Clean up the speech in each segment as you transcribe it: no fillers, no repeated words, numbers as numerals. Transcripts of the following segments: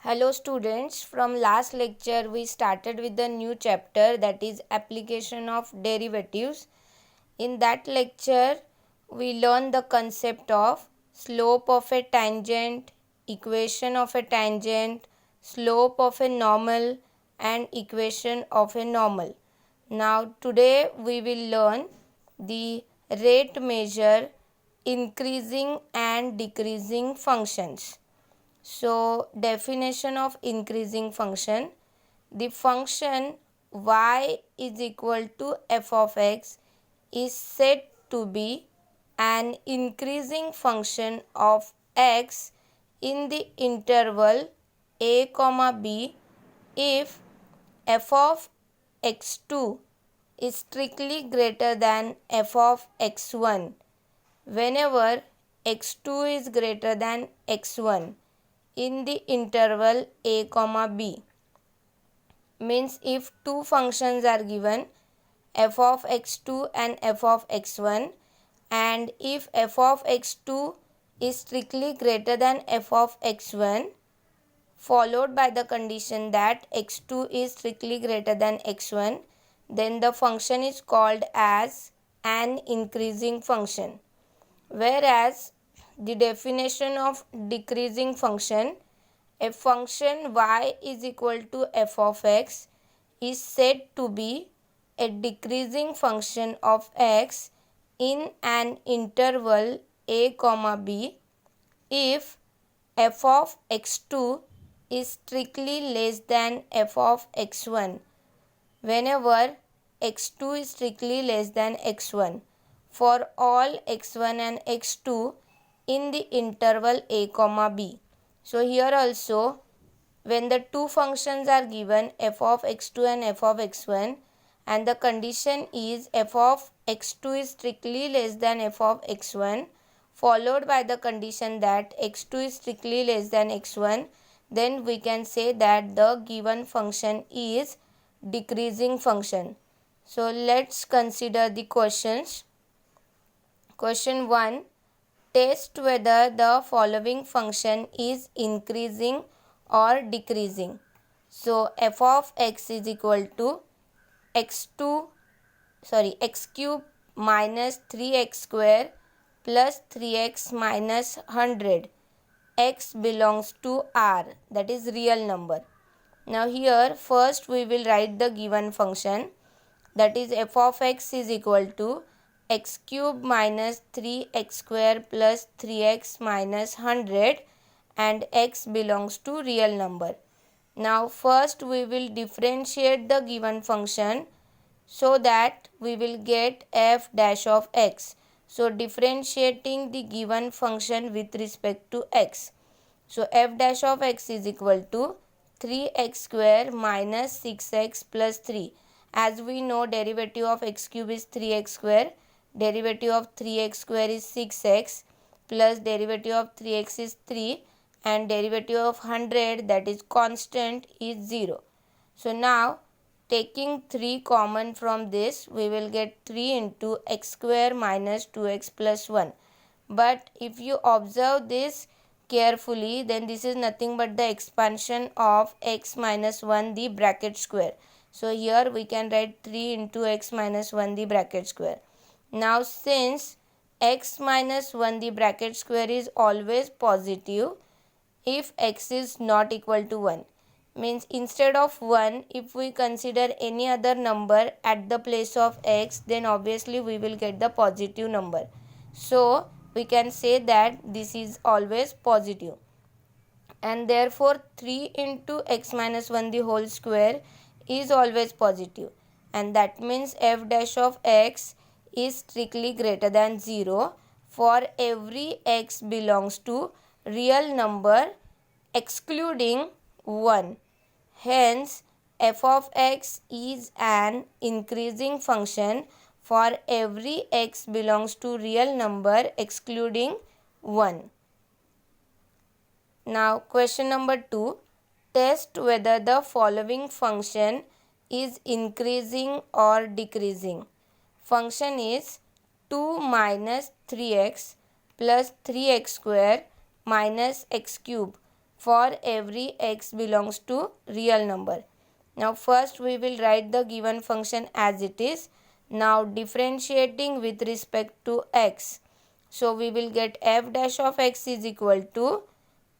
Hello students, from last lecture we started with the new chapter, that is application of derivatives. In that lecture we learned the concept of slope of a tangent, equation of a tangent, slope of a normal and equation of a normal. Now today we will learn the rate measure, increasing and decreasing functions. So definition of increasing function: the function y is equal to f of x is said to be an increasing function of x in the interval a comma b if f of x2 is strictly greater than f of x1 whenever x2 is greater than x1 in the interval a comma b. Means if two functions are given, f of x2 and f of x1, and if f of x2 is strictly greater than f of x1 followed by the condition that x2 is strictly greater than x1, then the function is called as an increasing function. Whereas the definition of decreasing function: a function y is equal to f of x is said to be a decreasing function of x in an interval a comma b if f of x2 is strictly less than f of x1 whenever x2 is strictly less than x1 for all x1 and x2 in the interval a comma b. So here also, when the two functions are given, f of x2 and f of x1, and the condition is f of x2 is strictly less than f of x1 followed by the condition that x2 is strictly less than x1, then we can say that the given function is decreasing function. So let's consider the questions. Question 1. Test whether the following function is increasing or decreasing. So f of x is equal to x cube minus 3x square plus 3x minus 100. X belongs to R, that is real number. Now here first we will write the given function, that is f of x is equal to x cube minus 3x square plus 3x minus 100 and x belongs to real number. Now first we will differentiate the given function so that we will get f dash of x. So differentiating the given function with respect to x. So f dash of x is equal to 3x square minus 6x plus 3. As we know, derivative of x cube is 3x square, derivative of 3x square is 6x, plus derivative of 3x is 3, and derivative of 100, that is constant, is 0. So now taking 3 common from this, we will get 3 into x square minus 2x plus 1. But if you observe this carefully, then this is nothing but the expansion of x minus 1 the bracket square. So here we can write 3 into x minus 1 the bracket square. Now since x minus 1 the bracket square is always positive if x is not equal to 1, means instead of 1 if we consider any other number at the place of x, then obviously we will get the positive number. So we can say that this is always positive, and therefore 3 into x minus 1 the whole square is always positive, and that means f dash of x is strictly greater than 0 for every x belongs to real number excluding 1. Hence f of x is an increasing function for every x belongs to real number excluding 1. Now question number 2. Test whether the following function is increasing or decreasing. Function is 2 minus 3x plus 3x square minus x cube for every x belongs to real number. Now first we will write the given function as it is. Now differentiating with respect to x. So we will get f dash of x is equal to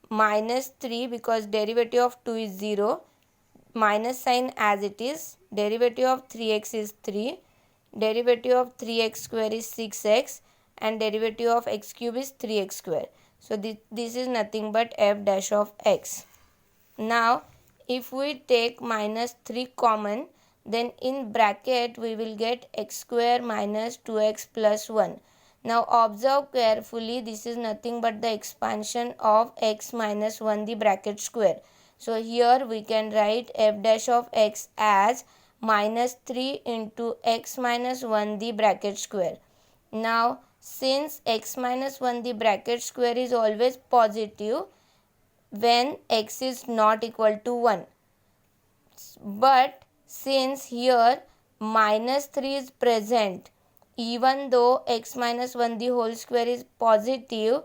minus 3 because derivative of 2 is 0, minus sign as it is, derivative of 3x is 3, derivative of 3x square is 6x, and derivative of x cube is 3x square. So this is nothing but f dash of x. Now if we take minus 3 common, then in bracket we will get x square minus 2x plus 1. Now observe carefully, this is nothing but the expansion of x minus 1 the bracket square. So here we can write f dash of x as minus 3 into x minus 1 the bracket square. Now since x minus 1 the bracket square is always positive when x is not equal to 1. But since here minus 3 is present, even though x minus 1 the whole square is positive,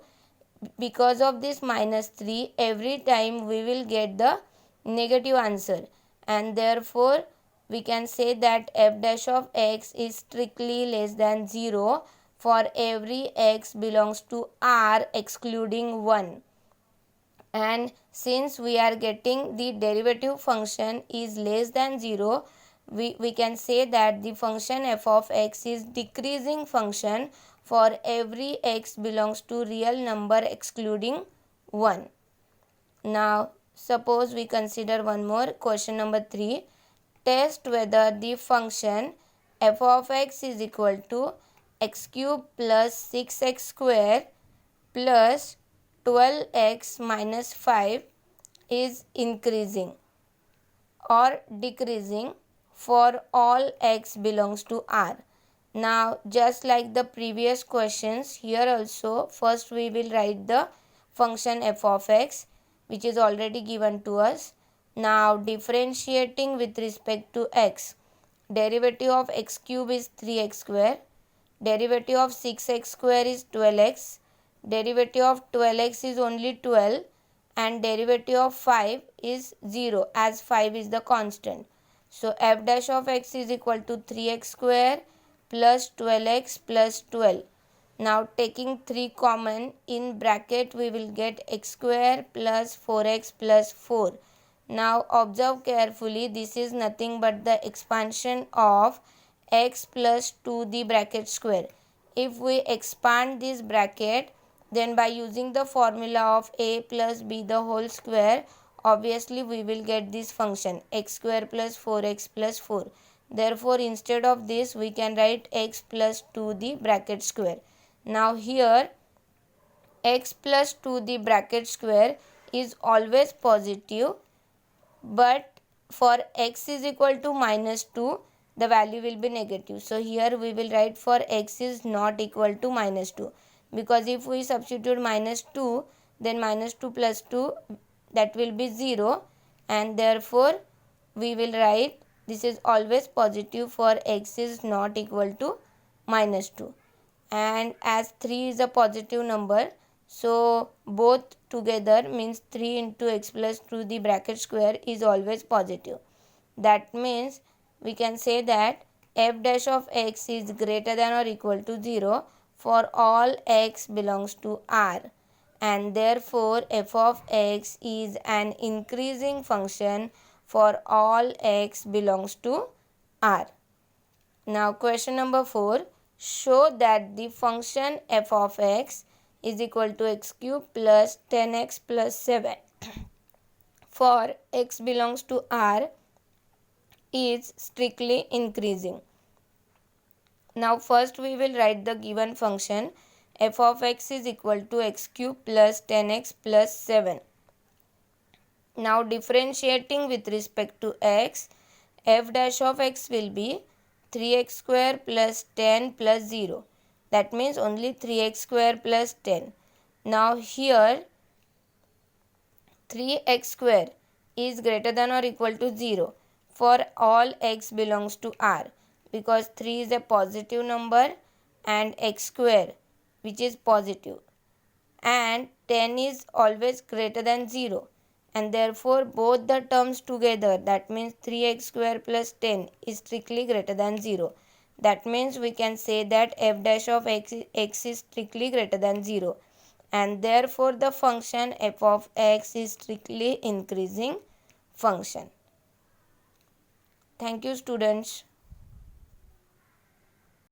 because of this minus 3 every time we will get the negative answer, and therefore we can say that f dash of x is strictly less than 0 for every x belongs to R excluding 1. And since we are getting the derivative function is less than 0, we can say that the function f of x is decreasing function for every x belongs to real number excluding 1. Now suppose we consider one more, question number 3. Test whether the function f of x is equal to x cube plus 6x square plus 12x minus 5 is increasing or decreasing for all x belongs to R. Now just like the previous questions, here also first we will write the function f of x which is already given to us. Now differentiating with respect to x, derivative of x cube is 3x square, derivative of 6x square is 12x, derivative of 12x is only 12, and derivative of 5 is 0 as 5 is the constant. So f dash of x is equal to 3x square plus 12x plus 12. Now taking 3 common, in bracket we will get x square plus 4x plus 4. Now observe carefully, this is nothing but the expansion of x plus 2 the bracket square. If we expand this bracket, then by using the formula of a plus b the whole square, obviously we will get this function x square plus 4x plus 4. Therefore instead of this we can write x plus 2 the bracket square. Now here x plus 2 the bracket square is always positive, but for x is equal to minus 2 the value will be negative. So here we will write for x is not equal to minus 2, because if we substitute minus 2, then minus 2 plus 2 that will be 0, and therefore we will write this is always positive for x is not equal to minus 2. And as 3 is a positive number, so both together means 3 into x plus 2 the bracket square is always positive. That means we can say that f dash of x is greater than or equal to 0 for all x belongs to R, and therefore f of x is an increasing function for all x belongs to R. Now question number 4. Show that the function f of x is equal to x cube plus 10x plus 7 for x belongs to R is strictly increasing. Now first we will write the given function f of x is equal to x cube plus 10x plus 7. Now differentiating with respect to x, f dash of x will be 3x square plus 10 plus 0. That means only 3x square plus 10. Now here 3x square is greater than or equal to 0 for all x belongs to R, because 3 is a positive number and x square which is positive, and 10 is always greater than 0. and therefore both the terms together, that means 3x square plus 10, is strictly greater than 0. That means we can say that f dash of x is strictly greater than 0, and therefore the function f of x is strictly increasing function. Thank you, students.